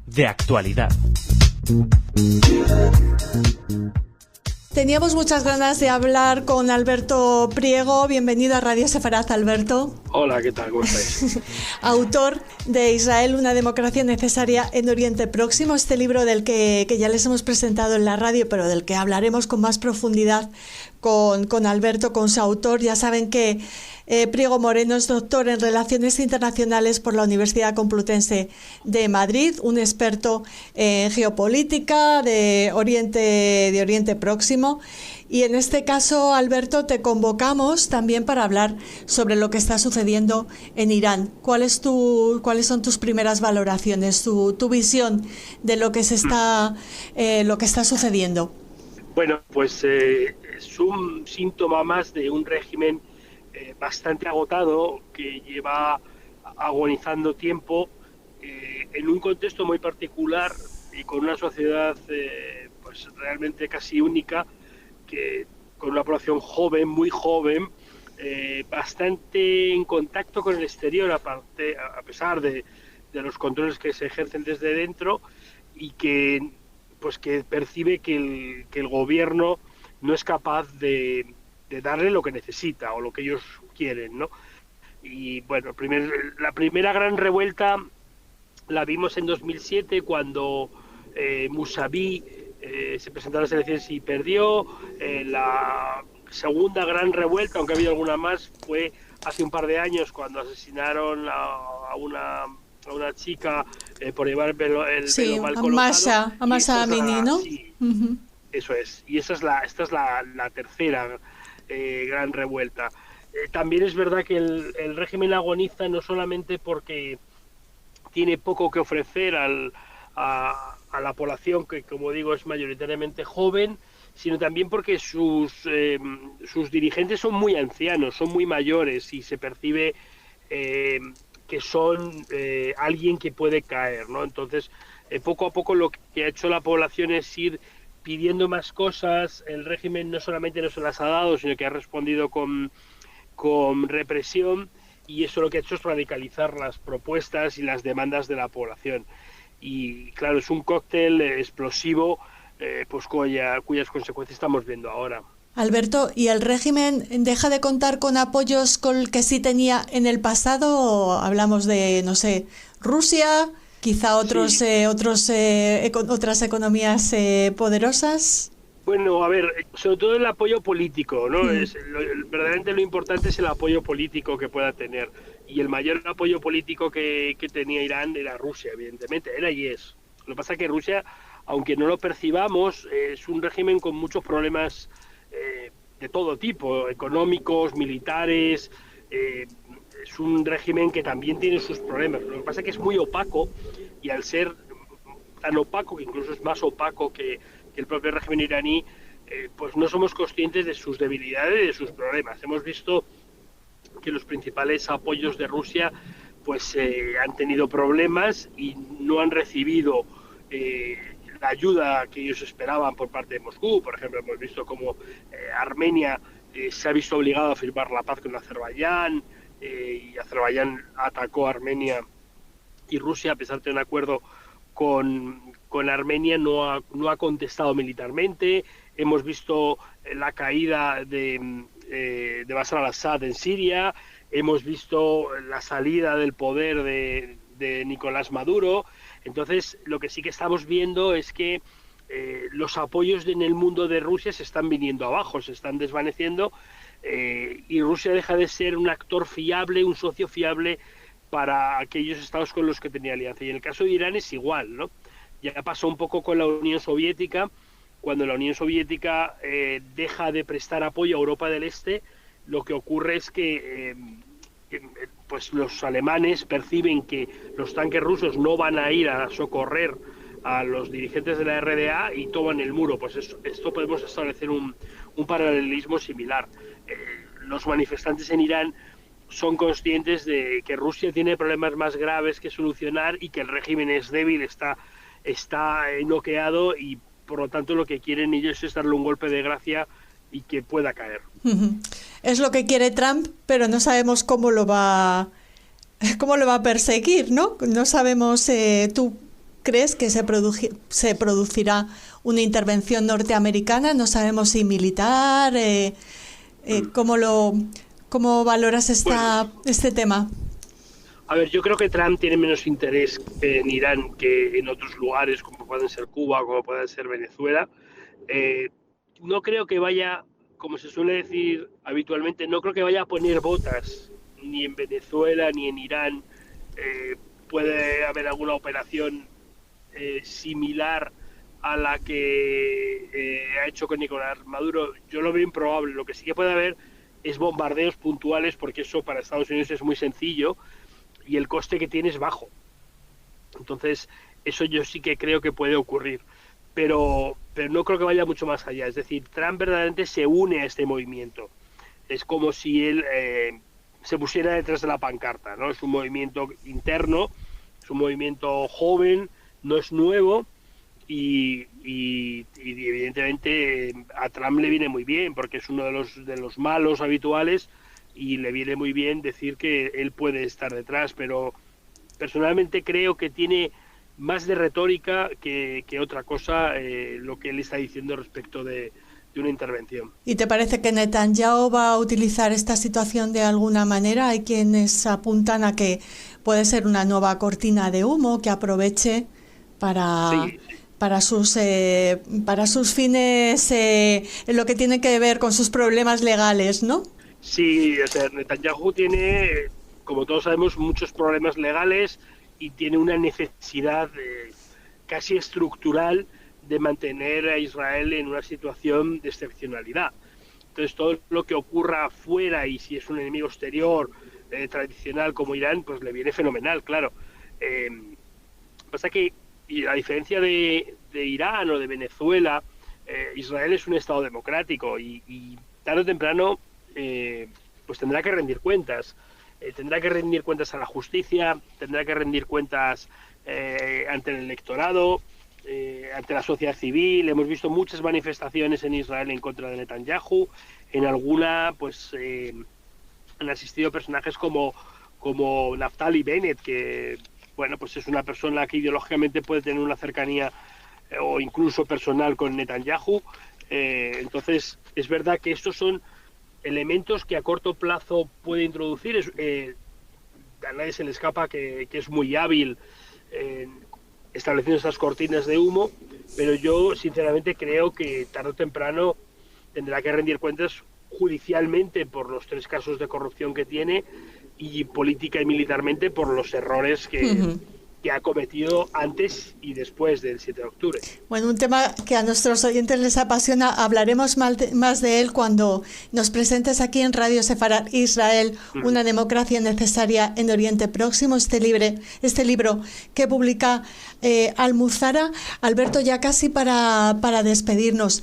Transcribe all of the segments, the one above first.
De actualidad. Teníamos muchas ganas de hablar con Alberto Priego. Bienvenido a Radio Sefaraz, Alberto. Hola, ¿qué tal? ¿Cómo estáis? Autor de Israel, una democracia necesaria en Oriente Próximo, este libro del que ya les hemos presentado en la radio, pero del que hablaremos con más profundidad con Alberto, con su autor. Ya saben que Priego Moreno es doctor en Relaciones Internacionales por la Universidad Complutense de Madrid, un experto en geopolítica de Oriente Próximo. Y en este caso, Alberto, te convocamos también para hablar sobre lo que está sucediendo en Irán. ¿Cuáles son tus primeras valoraciones, tu visión de lo que está sucediendo? Bueno, pues es un síntoma más de un régimen bastante agotado que lleva agonizando tiempo en un contexto muy particular y con una sociedad pues realmente casi única, que con una población joven, muy joven, bastante en contacto con el exterior, a pesar de los controles que se ejercen desde dentro, y que percibe que el gobierno no es capaz de darle lo que necesita o lo que ellos quieren, ¿no? Y bueno, la primera gran revuelta la vimos en 2007 cuando Musavi se presentó a las elecciones y perdió. La segunda gran revuelta, aunque ha habido alguna más, fue hace un par de años cuando asesinaron a una chica por llevar el pelo mal colocado. A Mahsa Amini, ¿no? Sí, eso es. Y esta es la tercera gran revuelta. También es verdad que el régimen agoniza no solamente porque tiene poco que ofrecer a la población, que como digo es mayoritariamente joven, sino también porque sus dirigentes son muy ancianos, son muy mayores, y se percibe que son alguien que puede caer, ¿no? Entonces, poco a poco lo que ha hecho la población es ir pidiendo más cosas. El régimen no solamente no se las ha dado, sino que ha respondido con represión, y eso lo que ha hecho es radicalizar las propuestas y las demandas de la población. Y claro, es un cóctel explosivo pues cuyas consecuencias estamos viendo ahora. Alberto, ¿y el régimen deja de contar con apoyos con el que sí tenía en el pasado? ¿O hablamos de, no sé, Rusia, quizá otras economías poderosas? Bueno, a ver, sobre todo el apoyo político, ¿no? Verdaderamente lo importante es el apoyo político que pueda tener. Y el mayor apoyo político que tenía Irán era Rusia, evidentemente, era y es. Lo que pasa es que Rusia, aunque no lo percibamos, es un régimen con muchos problemas de todo tipo, económicos, militares. Es un régimen que también tiene sus problemas. Lo que pasa es que es muy opaco, y al ser tan opaco, que incluso es más opaco que el propio régimen iraní, pues no somos conscientes de sus debilidades y de sus problemas. Hemos visto que los principales apoyos de Rusia pues han tenido problemas y no han recibido la ayuda que ellos esperaban por parte de Moscú. Por ejemplo, hemos visto cómo Armenia se ha visto obligado a firmar la paz con Azerbaiyán, y Azerbaiyán atacó a Armenia, y Rusia, a pesar de tener un acuerdo con Armenia, no ha contestado militarmente. Hemos visto la caída de Bashar al-Assad en Siria, hemos visto la salida del poder de Nicolás Maduro. Entonces, lo que sí que estamos viendo es que los apoyos en el mundo de Rusia se están viniendo abajo, se están desvaneciendo, y Rusia deja de ser un actor fiable, un socio fiable para aquellos estados con los que tenía alianza. Y en el caso de Irán es igual, ¿no? Ya pasó un poco con la Unión Soviética. Cuando la Unión Soviética deja de prestar apoyo a Europa del Este, lo que ocurre es que pues los alemanes perciben que los tanques rusos no van a ir a socorrer a los dirigentes de la RDA y toman el muro. Pues esto podemos establecer un paralelismo similar. Los manifestantes en Irán son conscientes de que Rusia tiene problemas más graves que solucionar y que el régimen es débil, está noqueado, y por lo tanto lo que quieren ellos es darle un golpe de gracia y que pueda caer. Es lo que quiere Trump, pero no sabemos cómo lo va cómo lo va a perseguir, ¿no? No sabemos, ¿tú crees que se producirá una intervención norteamericana? No sabemos si militar. ¿Cómo valoras este tema? A ver, yo creo que Trump tiene menos interés en Irán que en otros lugares, como pueden ser Cuba, como pueden ser Venezuela. No creo que vaya, como se suele decir habitualmente, no creo que vaya a poner botas ni en Venezuela ni en Irán. Puede haber alguna operación similar a la que ha hecho con Nicolás Maduro. Yo lo veo improbable. Lo que sí que puede haber es bombardeos puntuales, porque eso para Estados Unidos es muy sencillo y el coste que tiene es bajo. Entonces, eso yo sí que creo que puede ocurrir. Pero no creo que vaya mucho más allá. Es decir, Trump verdaderamente se une a este movimiento. Es como si él se pusiera detrás de la pancarta, ¿no? Es un movimiento interno, es un movimiento joven, no es nuevo, y evidentemente a Trump le viene muy bien, porque es uno de los malos habituales, y le viene muy bien decir que él puede estar detrás, pero personalmente creo que tiene más de retórica que otra cosa lo que él está diciendo respecto de una intervención. ¿Y te parece que Netanyahu va a utilizar esta situación de alguna manera? Hay quienes apuntan a que puede ser una nueva cortina de humo que aproveche para sus fines en lo que tiene que ver con sus problemas legales, ¿no? Sí, o sea, Netanyahu tiene, como todos sabemos, muchos problemas legales y tiene una necesidad casi estructural de mantener a Israel en una situación de excepcionalidad. Entonces, todo lo que ocurra afuera, y si es un enemigo exterior tradicional como Irán, pues le viene fenomenal, claro. Pasa que, y a diferencia de Irán o de Venezuela, Israel es un Estado democrático y tarde o temprano pues tendrá que rendir cuentas. Tendrá que rendir cuentas a la justicia, tendrá que rendir cuentas ante el electorado, ante la sociedad civil. Hemos visto muchas manifestaciones en Israel en contra de Netanyahu. En alguna pues han asistido personajes como Naftali Bennett, que bueno, pues es una persona que ideológicamente puede tener una cercanía o incluso personal con Netanyahu. Entonces es verdad que estos son elementos que a corto plazo puede introducir. A nadie se le escapa que es muy hábil estableciendo estas cortinas de humo, pero yo sinceramente creo que tarde o temprano tendrá que rendir cuentas judicialmente por los 3 casos de corrupción que tiene, y política y militarmente por los errores que ha cometido antes y después del 7 de octubre. Bueno, un tema que a nuestros oyentes les apasiona. Hablaremos más de él cuando nos presentes aquí en Radio Sefarad Israel, una democracia necesaria en Oriente Próximo, este libro que publica Almuzara. Alberto, ya casi para despedirnos,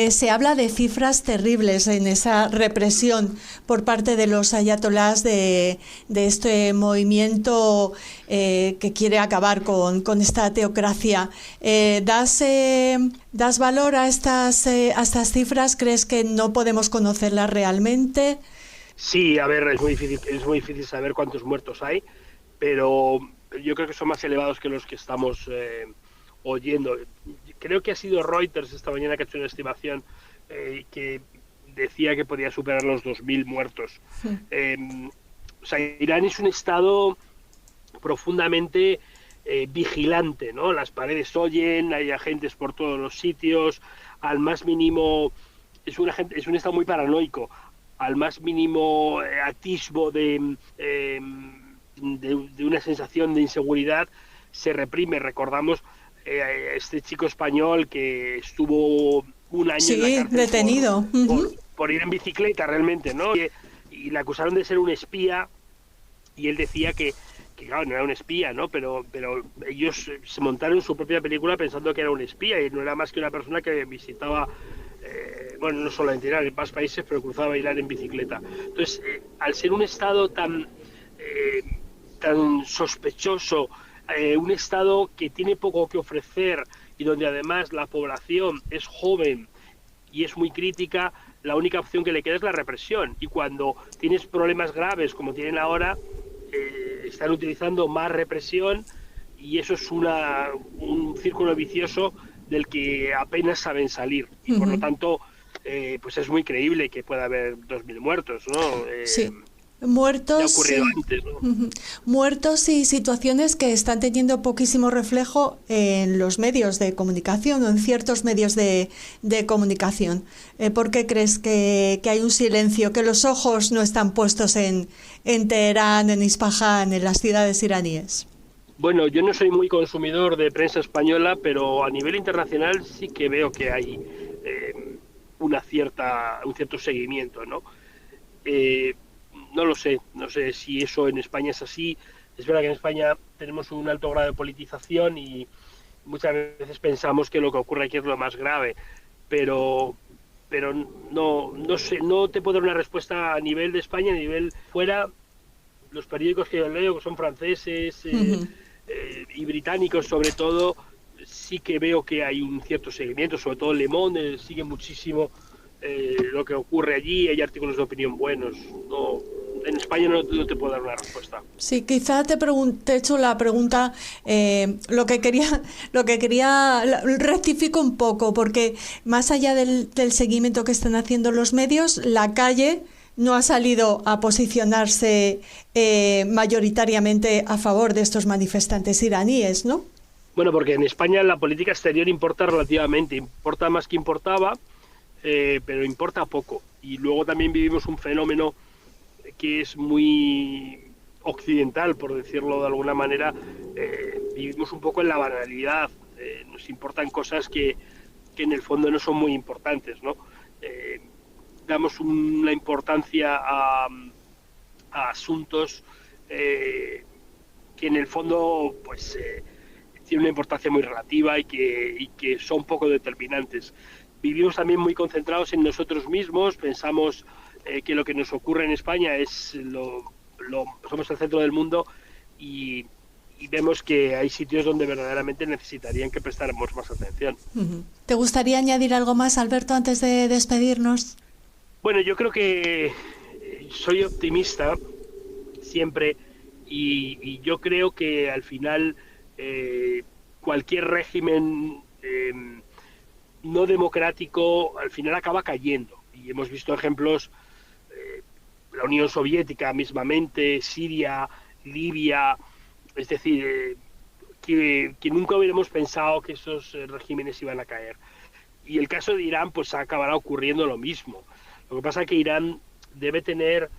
se habla de cifras terribles en esa represión por parte de los ayatolás de este movimiento que quiere acabar con esta teocracia. ¿Das valor a estas cifras? ¿Crees que no podemos conocerlas realmente? Sí, a ver, es muy difícil saber cuántos muertos hay, pero yo creo que son más elevados que los que estamos oyendo. Creo que ha sido Reuters esta mañana que ha hecho una estimación que decía que podía superar los 2.000 muertos. O sea, Irán es un estado profundamente vigilante, ¿no? Las paredes oyen, hay agentes por todos los sitios, al más mínimo es un estado muy paranoico, al más mínimo atisbo de una sensación de inseguridad se reprime. Recordamos este chico español que estuvo un año en la cárcel detenido por ir en bicicleta realmente, ¿no? Y le acusaron de ser un espía, y él decía que claro, no era un espía, ¿no? Pero ellos se montaron su propia película pensando que era un espía, y no era más que una persona que visitaba, bueno, no solo en Irán, en más países, pero cruzaba Irán en bicicleta. Entonces, al ser un estado tan sospechoso, un estado que tiene poco que ofrecer y donde además la población es joven y es muy crítica, la única opción que le queda es la represión. Y cuando tienes problemas graves como tienen ahora, están utilizando más represión y eso es un círculo vicioso del que apenas saben salir. Y por lo tanto, pues es muy creíble que pueda haber 2.000 muertos, ¿no? Sí. Muertos, ya ha ocurrido antes, ¿no? Muertos y situaciones que están teniendo poquísimo reflejo en los medios de comunicación o en ciertos medios de comunicación. ¿Por qué crees que hay un silencio, que los ojos no están puestos en Teherán, en Isfahán, en las ciudades iraníes? Bueno, yo no soy muy consumidor de prensa española, pero a nivel internacional sí que veo que hay un cierto seguimiento, ¿no? No lo sé, no sé si eso en España es así. Es verdad que en España tenemos un alto grado de politización y muchas veces pensamos que lo que ocurre aquí es lo más grave, pero no sé, no te puedo dar una respuesta a nivel de España, a nivel fuera. Los periódicos que yo leo, que son franceses y británicos sobre todo, sí que veo que hay un cierto seguimiento, sobre todo Le Monde sigue muchísimo lo que ocurre allí, hay artículos de opinión buenos. En España no te puedo dar una respuesta. Sí, quizá te he hecho la pregunta, lo que quería rectifico un poco, porque más allá del seguimiento que están haciendo los medios, la calle no ha salido a posicionarse mayoritariamente a favor de estos manifestantes iraníes, ¿no? Bueno, porque en España la política exterior importa relativamente, importa más que importaba, pero importa poco. Y luego también vivimos un fenómeno que es muy occidental, por decirlo de alguna manera. Vivimos un poco en la banalidad, nos importan cosas que en el fondo no son muy importantes, ¿no? Damos una importancia a asuntos que en el fondo pues tienen una importancia muy relativa y que son poco determinantes. Vivimos también muy concentrados en nosotros mismos, pensamos que lo que nos ocurre en España es somos el centro del mundo y vemos que hay sitios donde verdaderamente necesitarían que prestáramos más atención. ¿Te gustaría añadir algo más, Alberto, antes de despedirnos? Bueno, yo creo que soy optimista siempre y yo creo que al final cualquier régimen no democrático al final acaba cayendo. Y hemos visto ejemplos, la Unión Soviética mismamente, Siria, Libia, es decir, que nunca hubiéramos pensado que esos regímenes iban a caer. Y el caso de Irán pues acabará ocurriendo lo mismo. Lo que pasa es que Irán debe tener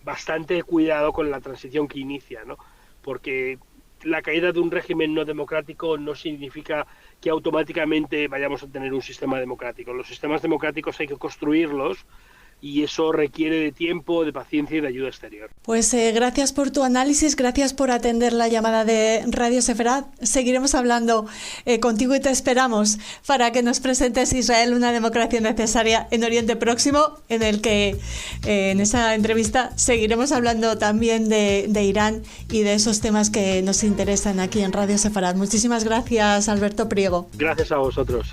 bastante cuidado con la transición que inicia, ¿no? Porque la caída de un régimen no democrático no significa que automáticamente vayamos a tener un sistema democrático. Los sistemas democráticos hay que construirlos y eso requiere de tiempo, de paciencia y de ayuda exterior. Pues gracias por tu análisis, gracias por atender la llamada de Radio Sefarad. Seguiremos hablando contigo y te esperamos para que nos presentes Israel, una democracia necesaria en Oriente Próximo, en el que en esa entrevista seguiremos hablando también de Irán y de esos temas que nos interesan aquí en Radio Sefarad. Muchísimas gracias, Alberto Priego. Gracias a vosotros.